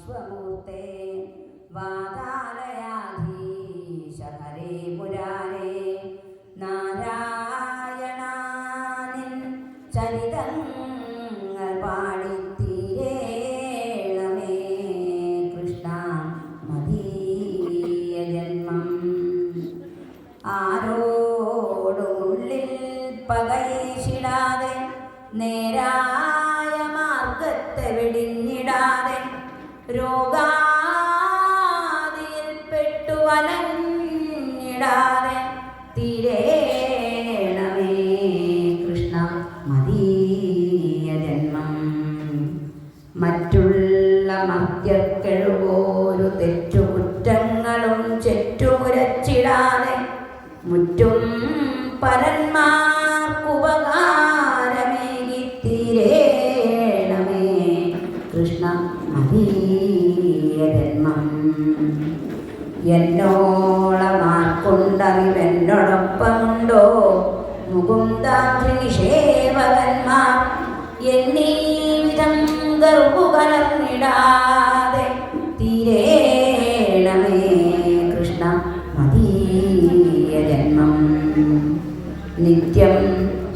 വിശ്വമൂർത്തേ വാതാലയാധീശ ഹരേ മുരാരേ നാരായണാനിൻ ചരിതങ്ങൾ പാടിത്തീരേണമേ കൃഷ്ണ മദീയ ജന്മം. ആരോടുള്ളിൽ പകയേശിടാതെ നേരായ മാർഗത്തെ വെടിഞ്ഞിടാതെ രോഗാദിയിൽപ്പെട്ടു വലഞ്ഞിടാതെ തീരേണമേ കൃഷ്ണ മദീയ ജന്മം. മറ്റുള്ള മർത്യക്കെഴുപോരു തെറ്റുകുറ്റങ്ങളും ചെറ്റുമുരച്ചിടാതെ മുറ്റും പരന്മാർക്കുപകാരമേകി തീരേണമേ കൃഷ്ണ മദീയ ജന്മം. എന്നോളമാർക്കൊണ്ടറിവെന്നോടൊപ്പമുണ്ടോ മുകുന്ദാഗ്നിഷേവകന്മാർ എന്നീ വിധം ഗർഭുകലർന്നിടാതെ തീരേണമേ കൃഷ്ണ മദീയ ജന്മം. നിത്യം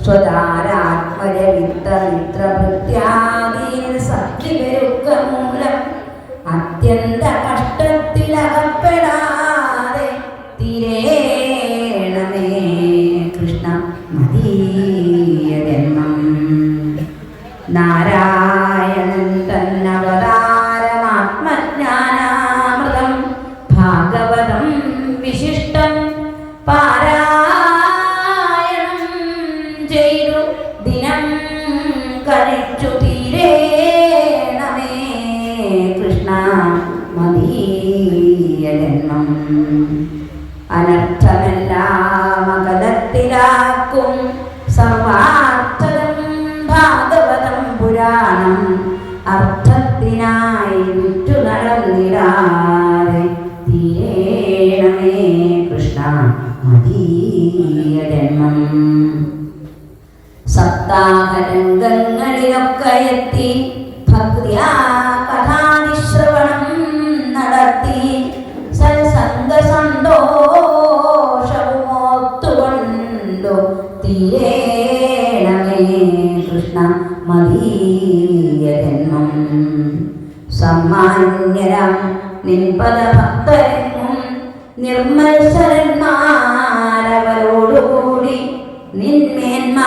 സ്വതാരാത്മരവിത്തമിത്രഭൃത്യാദീൻ സഖ്യപെരുക്കമൂലം അത്യന്ത കഷ്ടത്തിലകപ്പെടാതെ തീരേണമേ കൃഷ്ണ മദീയ ജന്മം. നാരായണൻ തന്നവതാരമാത്മജ്ഞാനാമൃതം ഭാഗവതം വിശിഷ്ടം പാരായണം ചെയ്തു ദിനം കഴിച്ചു തീരേണമേ കൃഷ്ണ മദീയ ജന്മം. അനർത്ഥമെല്ലാം അകലത്തിലാക്കും സർവാർത്ഥം ഭാഗവതം പുരാണം അർത്ഥത്തിനായി വിറ്റു നടന്നിടാതെ തീരേണമേ കൃഷ്ണ മദീയ ജന്മം. സപ്താഹരംഗങ്ങളിലൊക്കെ എത്തി ഭക്തിയാ കഥാനിശ്രവണം നടത്തി സത്സംഗ സന്തോഷവുമോത്തുകൊണ്ടു തീരേണമേ കൃഷ്ണ മദീയ ജന്മം. സമ്മാന്യരാം നിൻപദഭക്തരെങ്ങും നിർമ്മത്സരന്മാരവരോടുകൂടി നിന്മേന്മ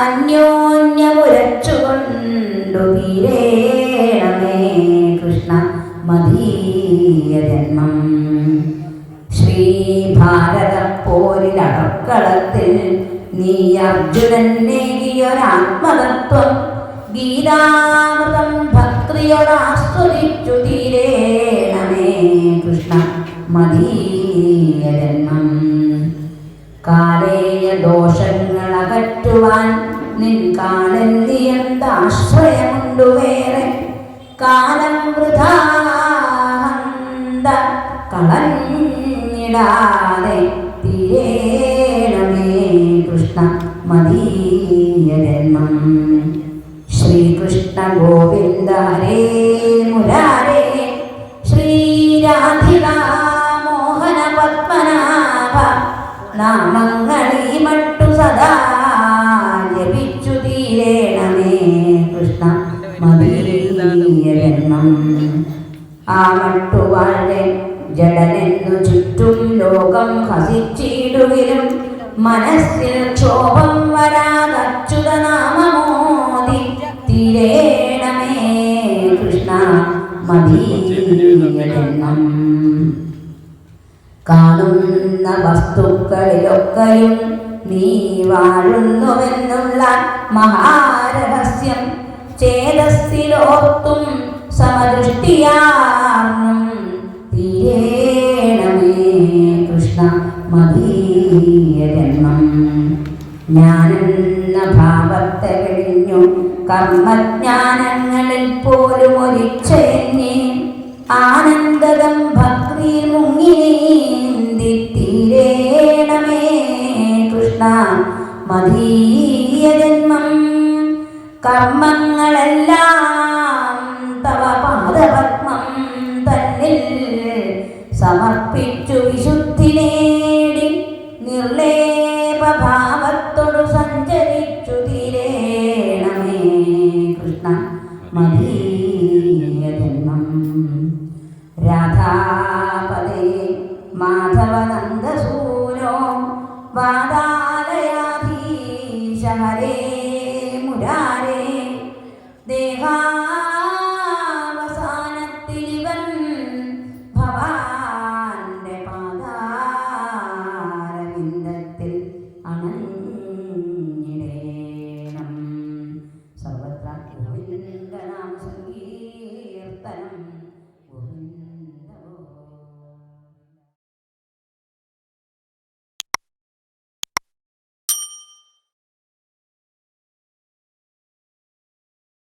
അന്യോന്യമുരച്ചുകൊണ്ടു തീരേണമേ കൃഷ്ണ മദീയ ജന്മം. ശ്രീഭാരതപ്പോരിലടക്കളത്തിൽ നീ അർജുനൻ നേകിയൊരാത്മതത്വം ഗീതാമൃതം ഭക്തിയോടാസ്വദിച്ചു തീരേണമേ കൃഷ്ണ മദീയ ജന്മം. കാലേയ ദോഷങ്ങൾ അകറ്റുവാൻ നിൻ കാലന്തി എന്താശ്രയമുണ്ടു വേറെ കാലം വൃഥാഹന്ത കളഞ്ഞിടാതെ തീരേണമേ കൃഷ്ണ മദീയ ജന്മം. ശ്രീകൃഷ്ണ ഗോവിന്ദ ഹരേ മുരാരേ ശ്രീരാധികാ മോഹന പത്മനാഭ നാമങ്ങളീ മട്ടു സദാ ജപിച്ചു തീരേണമേ കൃഷ്ണ മദീയ ജന്മം. ആ മട്ടു വാഴെ ജഡനെന്നു ചുറ്റും ലോകം ഹസിച്ചിടുകിലും മനസ്സിൽ ക്ഷോഭം വരാതച്യുതനാമമോദി തീരേണമേ കൃഷ്ണ മദീയ ജന്മം. കാണുന്ന വസ്തുക്കളിലൊക്കെയും നീ വാഴുന്നുവെന്നുള്ള മഹാരഹസ്യം ചേതസ്സിലോർത്തും സമദൃഷ്ടിയാർന്നും തീരേണമേ കൃഷ്ണ മദീയ ജന്മം. ഞാനെന്ന ഭാവത്തെ കഴിഞ്ഞു കർമ്മജ്ഞാനങ്ങളിൽ പോലും ഒരിച്ചെന്നെ ആനന്ദദം ഭക്തിയിൽ മുങ്ങി നീന്തി തീരേണമേ കൃഷ്ണ മദീയ ജന്മം. കർമ്മങ്ങളെല്ലാം തവ പാദപത്മം മുരാരേ ദേഹാ